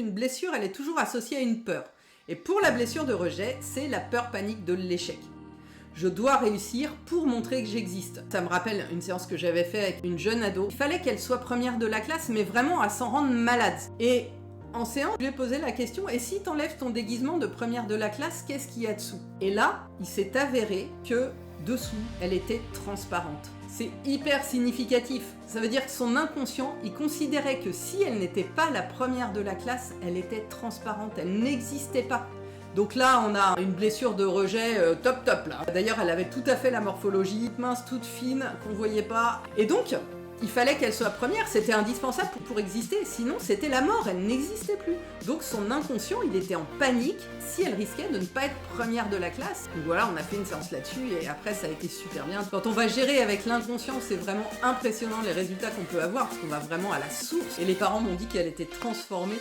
Une blessure, elle est toujours associée à une peur. Et pour la blessure de rejet, c'est la peur panique de l'échec. Je dois réussir pour montrer que j'existe. Ça me rappelle une séance que j'avais faite avec une jeune ado. Il fallait qu'elle soit première de la classe, mais vraiment à s'en rendre malade. Et en séance, je lui ai posé la question, et si t'enlèves ton déguisement de première de la classe, qu'est-ce qu'il y a dessous? Et là, il s'est avéré que dessous, elle était transparente. C'est hyper significatif. Ça veut dire que son inconscient, il considérait que si elle n'était pas la première de la classe, elle était transparente, elle n'existait pas. Donc là, on a une blessure de rejet top là. D'ailleurs, elle avait tout à fait la morphologie, mince, toute fine, qu'on voyait pas. Et donc, il fallait qu'elle soit première, c'était indispensable pour exister, sinon c'était la mort, elle n'existait plus. Donc son inconscient, il était en panique si elle risquait de ne pas être première de la classe. Donc voilà, on a fait une séance là-dessus et après ça a été super bien. Quand on va gérer avec l'inconscient, c'est vraiment impressionnant les résultats qu'on peut avoir parce qu'on va vraiment à la source. Et les parents m'ont dit qu'elle était transformée.